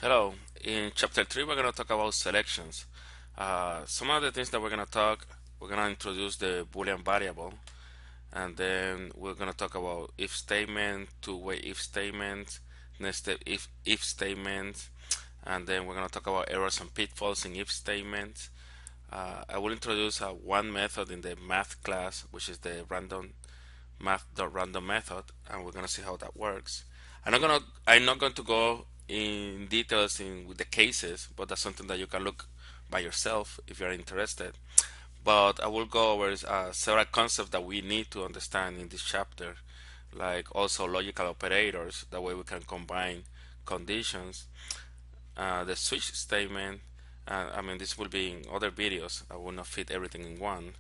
Hello. In chapter 3, we're going to talk about selections. Some of the things that we're going to introduce the Boolean variable, and then we're going to talk about if statement, two-way if statement, nested if statement, and then we're going to talk about errors and pitfalls in if statements. I will introduce one method in the math class, which is the random method, and we're gonna see how that works. I'm not going to go in details in with the cases, but that's something that you can look by yourself if you're interested. But I will go over several concepts that we need to understand in this chapter, like also logical operators. That way we can combine conditions, the switch statement. I mean, this will be in other videos. I will not fit everything in one,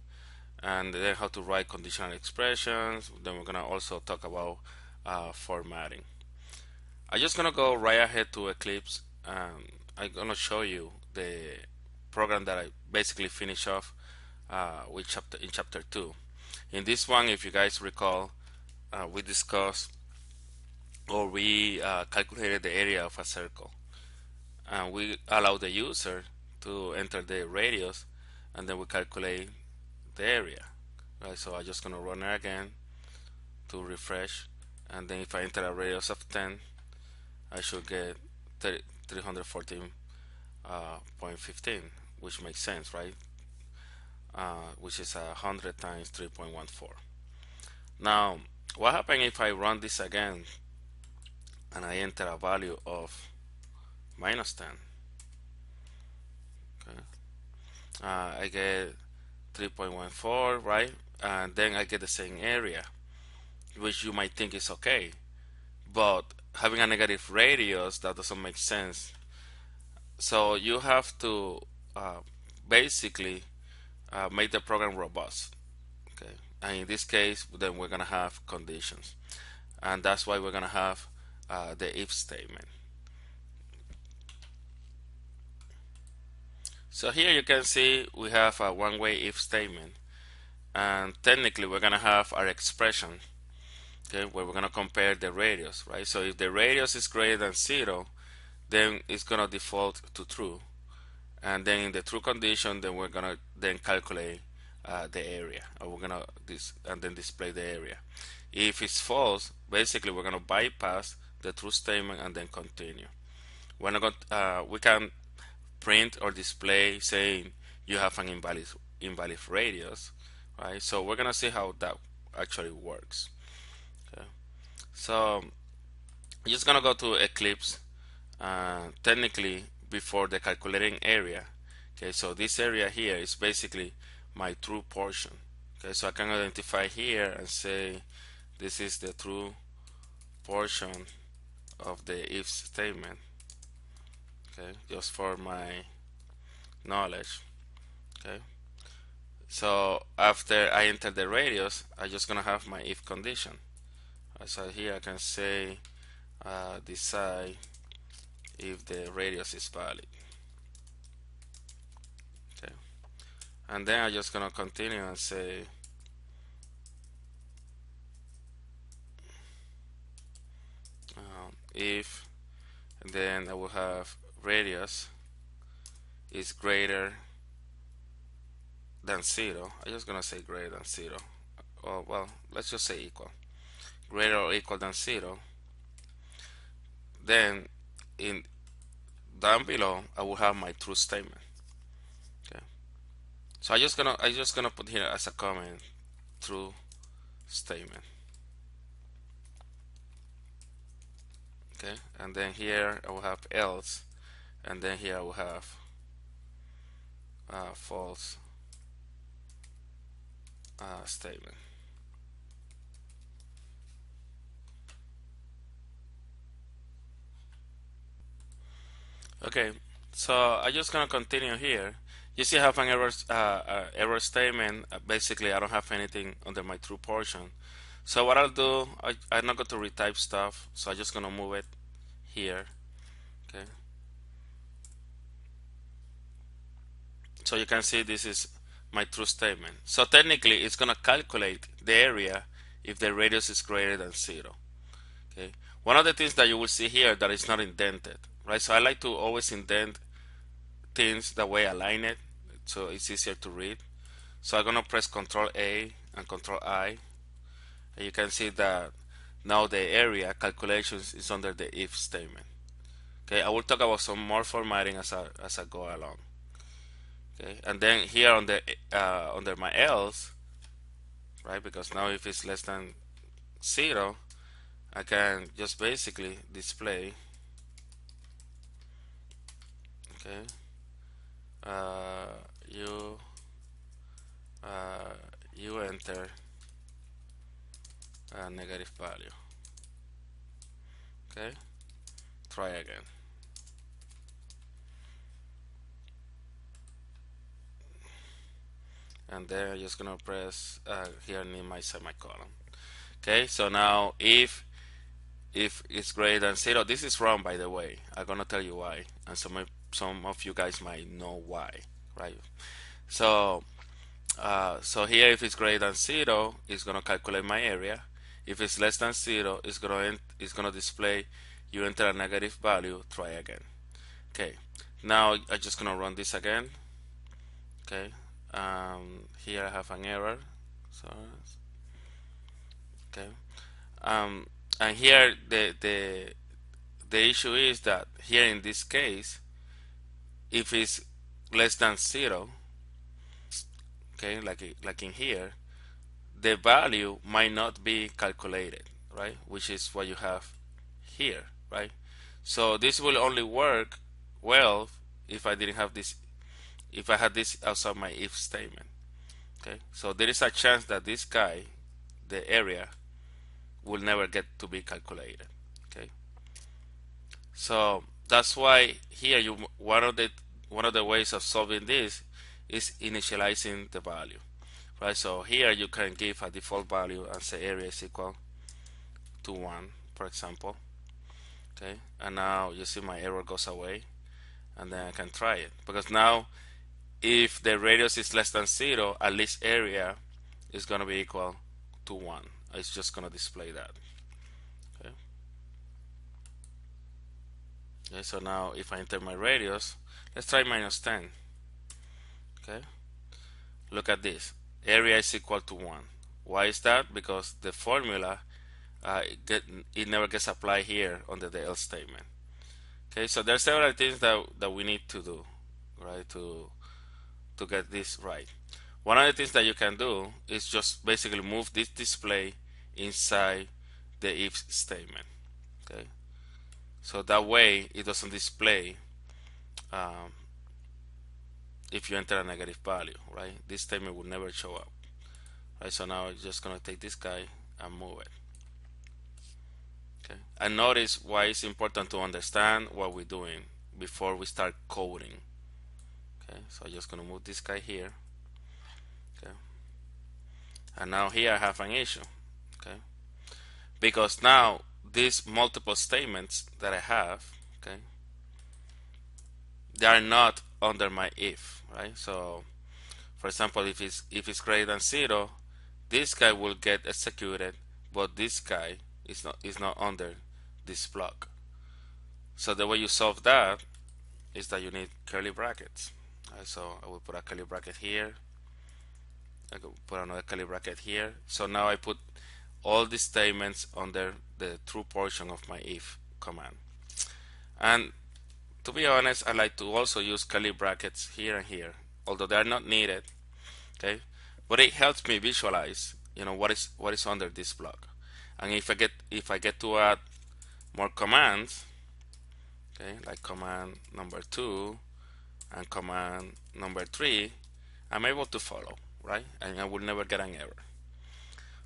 and then how to write conditional expressions. Then we're gonna also talk about formatting. I'm just gonna go right ahead to Eclipse. I'm gonna show you the program that I basically finish off with chapter 2. In this one, if you guys recall, we discussed or we calculated the area of a circle, and we allow the user to enter the radius, and then we calculate the area. Right, so I'm just gonna run it again to refresh, and then if I enter a radius of 10, I should get 314.15, which makes sense, right? Which is 100 times 3.14. Now, what happens if I run this again and I enter a value of minus 10? Okay. I get 3.14, right? And then I get the same area, which you might think is okay. But having a negative radius, that doesn't make sense. So you have to basically make the program robust. Okay, and in this case, then we're gonna have conditions, and that's why we're gonna have the if statement. So here you can see we have a one-way if statement, and technically we're gonna have our expression, okay, where we're gonna compare the radius, right? So if the radius is greater than 0, then it's gonna default to true, and then in the true condition, then we're gonna then calculate the area, or we're gonna and then display the area. If it's false, basically we're gonna bypass the true statement and then continue. We're not going we can print or display saying you have an invalid radius, right? So we're gonna see how that actually works. Okay. So I'm just gonna go to Eclipse. Technically, before the calculating area, okay, so this area here is basically my true portion. Okay, so I can identify here and say this is the true portion of the if statement. Okay, just for my knowledge. Okay, so after I enter the radius, I'm just gonna have my if condition. So here I can say decide if the radius is valid. Okay, and then I'm just gonna continue and say if, and then I will have radius is greater than 0. I'm just gonna say greater than 0. Oh well, let's just say equal, greater or equal than 0. Then in down below I will have my true statement. Okay, so I just gonna put here as a comment true statement. Okay, and then here I will have else, and then here I will have false statement. Okay, so I'm just gonna continue here. You see I have an error statement. Basically I don't have anything under my true portion. So what I'll do, I'm not going to retype stuff, so I'm just gonna move it here. Okay, so you can see this is my true statement. So technically it's gonna calculate the area if the radius is greater than 0. Okay, One of the things that you will see here that is not indented, right? So I like to always indent things the way I line it, so it's easier to read. So I'm gonna press Control A and Control I, and you can see that now the area calculations is under the if statement. Okay, I will talk about some more formatting as I go along. Okay, and then here on the under my else, right? Because now if it's less than 0, I can just basically display. Okay, uh, you uh, you enter a negative value. Okay, try again. And then I'm just gonna press here near my semicolon. Okay, so now if it's greater than 0, this is wrong, by the way. I'm gonna tell you why, and some of you guys might know why, right? So so here, if it's greater than 0, it's gonna calculate my area. If it's less than 0, it's gonna display you enter a negative value. Try again. Okay, now I'm just gonna run this again. Okay, here I have an error. So okay, and here the issue is that here in this case, if it's less than 0, okay, like in here, the value might not be calculated, right? Which is what you have here, right? So this will only work well if I didn't have this, if I had this outside my if statement. Okay, so there is a chance that this guy, the area, will never get to be calculated. Okay, so that's why here one of the ways of solving this is initializing the value, right? So here you can give a default value and say area is equal to 1, for example. Okay, and now you see my error goes away, and then I can try it, because now if the radius is less than 0, at least area is going to be equal to 1. It's just going to display that. Okay. Okay, so now if I enter my radius, let's try -10. Okay, look at this, area is equal to 1. Why is that? Because the formula it never gets applied here under the else statement. Okay, so there are several things that we need to do, right, to get this right. One of the things that you can do is just basically move this display inside the if statement. Okay, so that way it doesn't display um, if you enter a negative value, right? This statement will never show up, right? So now I'm just gonna take this guy and move it. Okay, and notice why it's important to understand what we're doing before we start coding. Okay, so I'm just gonna move this guy here. Okay, and now here I have an issue. Okay, because now these multiple statements that I have, okay, they are not under my if, right? So for example, if it's greater than 0, this guy will get executed, but this guy is not under this block. So the way you solve that is that you need curly brackets. Right, so I will put a curly bracket here. I will put another curly bracket here. So now I put all these statements under the true portion of my if command. And to be honest, I like to also use curly brackets here and here, although they are not needed. Okay, but it helps me visualize, what is under this block. And if I get to add more commands, okay, like command number 2 and command number 3, I'm able to follow, right? And I will never get an error.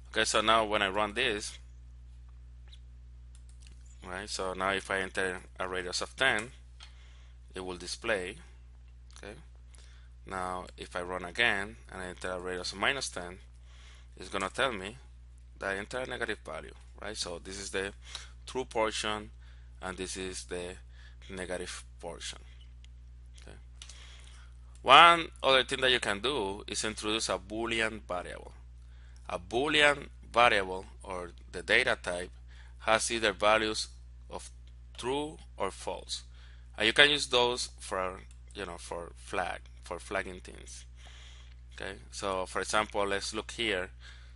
Okay, so now when I run this, right, so now if I enter a radius of 10, it will display. Okay, now if I run again and I enter a radius of -10, it's gonna tell me that I enter a negative value, right? So this is the true portion and this is the negative portion. Okay. One other thing that you can do is introduce a Boolean variable. A Boolean variable, or the data type, has either values of true or false. And you can use those for for flagging things. Okay, so for example, let's look here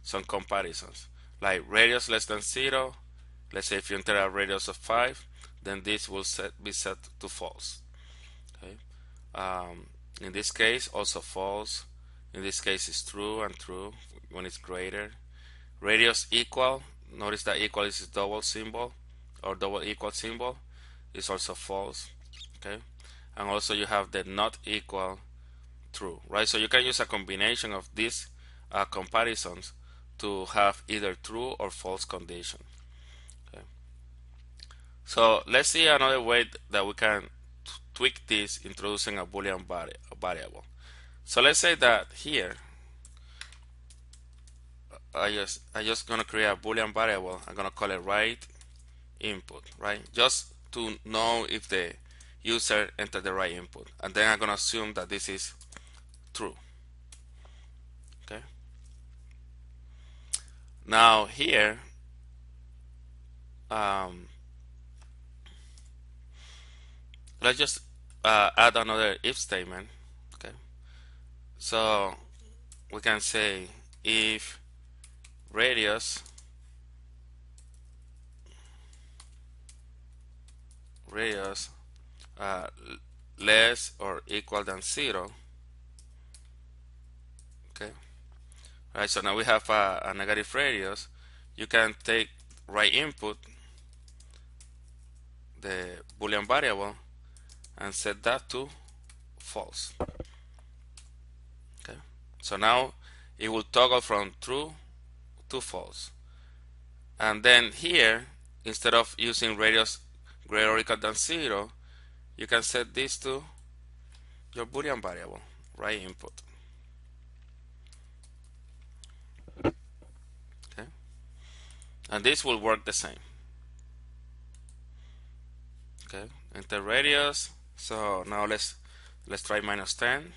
some comparisons like radius less than 0. Let's say if you enter a radius of 5, then this will be set to false. Okay, in this case also false. In this case it's true and true when it's greater. Radius equal, notice that equal is a double symbol or double equal symbol, is also false. Okay, and also you have the not equal, true, right? So you can use a combination of these comparisons to have either true or false condition. Okay, so let's see another way that we can tweak this introducing a Boolean variable. So let's say that here I just gonna create a Boolean variable. I'm gonna call it right input, right? Just to know if the user entered the right input, and then I'm gonna assume that this is true. Okay. Now here, let's just add another if statement. Okay. So we can say if radius uh, less or equal than 0. Okay, right, so now we have a negative radius. You can take right input, the Boolean variable, and set that to false. Okay, so now it will toggle from true to false. And then here, instead of using radius greater or equal than 0, you can set this to your Boolean variable, right input. Okay, and this will work the same. Okay, enter radius. So now let's try -10.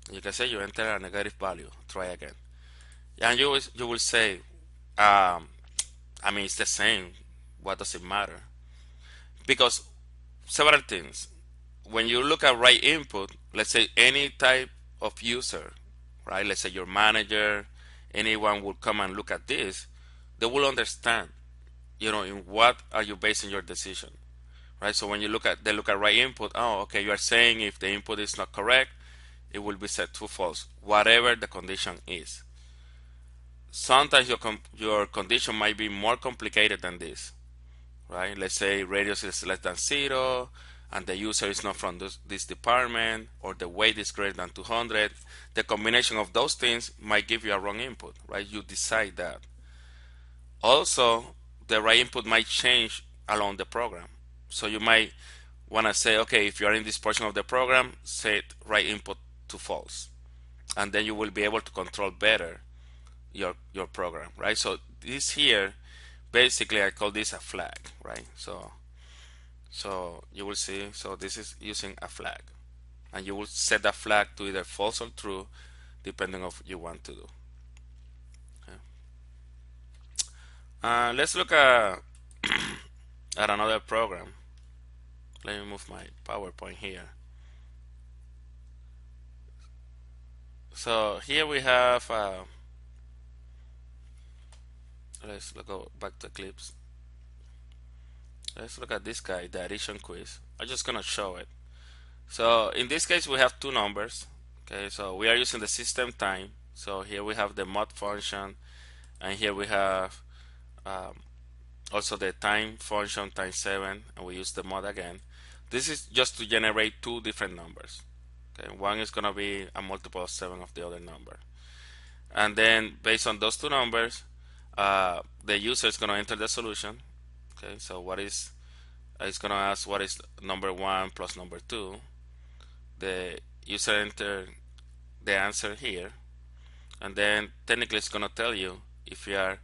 You can say you enter a negative value. Try again, and you will say, I mean, it's the same. What does it matter? Because several things. When you look at right input, let's say any type of user, right? Let's say your manager, anyone will come and look at this. They will understand, in what are you basing your decision, right? So when they look at right input. Oh, okay, you are saying if the input is not correct, it will be set to false, whatever the condition is. Sometimes your condition might be more complicated than this, right? Let's say radius is less than 0 and the user is not from this department, or the weight is greater than 200. The combination of those things might give you a wrong input, right? You decide that. Also, the right input might change along the program. So you might want to say, okay, if you are in this portion of the program, set right input to false. And then you will be able to control better your program, right? So this here, basically I call this a flag, right? So you will see, so this is using a flag, and you will set that flag to either false or true depending on what you want to do. Okay. Let's look at at another program. Let me move my PowerPoint here. So here we have let's go back to Eclipse. Let's look at this guy, the addition quiz. I'm just gonna show it. So in this case we have two numbers. Okay, so we are using the system time. So here we have the mod function, and here we have also the time function times 7, and we use the mod again. This is just to generate two different numbers. Okay, one is gonna be a multiple of 7 of the other number, and then based on those two numbers, the user is gonna enter the solution. Okay, so what is it's gonna ask what is number 1 plus number 2. The user enter the answer here, and then technically it's gonna tell you if you are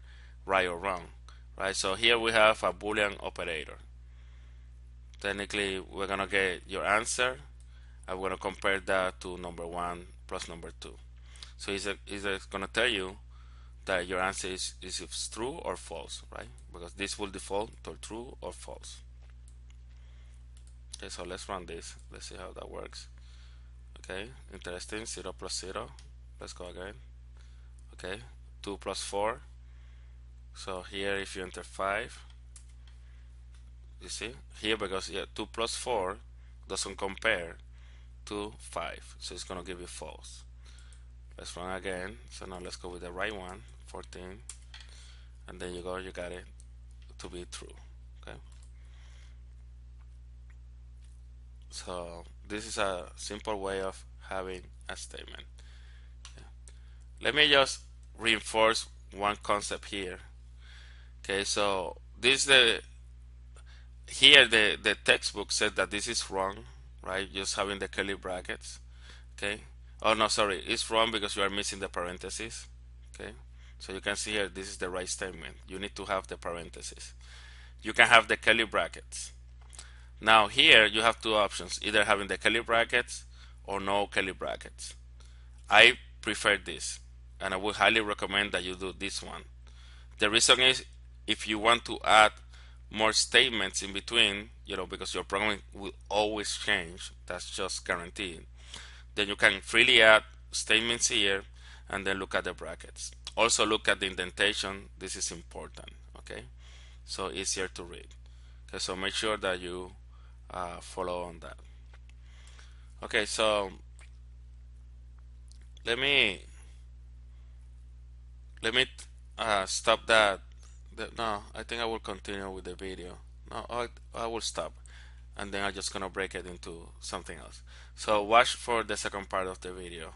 right or wrong, right? So here we have a Boolean operator. Technically we're gonna get your answer, and we're gonna compare that to number 1 plus number 2. So it's gonna tell you that your answer is if it's true or false, right? Because this will default to true or false. Okay, so let's run this. Let's see how that works. Okay, interesting. 0 plus 0. Let's go again. Okay, 2 plus 4. So here, if you enter 5, you see here, because 2 plus 4 doesn't compare to 5, so it's gonna give you false. Let's run again. So now let's go with the right one, 14, and then you got it to be true. Okay, so this is a simple way of having a statement. Let me just reinforce one concept here. Okay, so this the here the textbook said that this is wrong, right? Just having the curly brackets. Okay, oh no, sorry, it's wrong because you are missing the parentheses. Okay, so you can see here this is the right statement. You need to have the parentheses. You can have the curly brackets. Now here you have two options, either having the curly brackets or no curly brackets. I prefer this, and I would highly recommend that you do this one. The reason is, if you want to add more statements in between, because your program will always change, that's just guaranteed, then you can freely add statements here and then look at the brackets. Also look at the indentation. This is important. Okay, so easier to read. Okay, so make sure that you follow on that. Okay, so let me stop that. No, I think I will continue with the video. No, I will stop, and then I'm just gonna break it into something else. So watch for the second part of the video.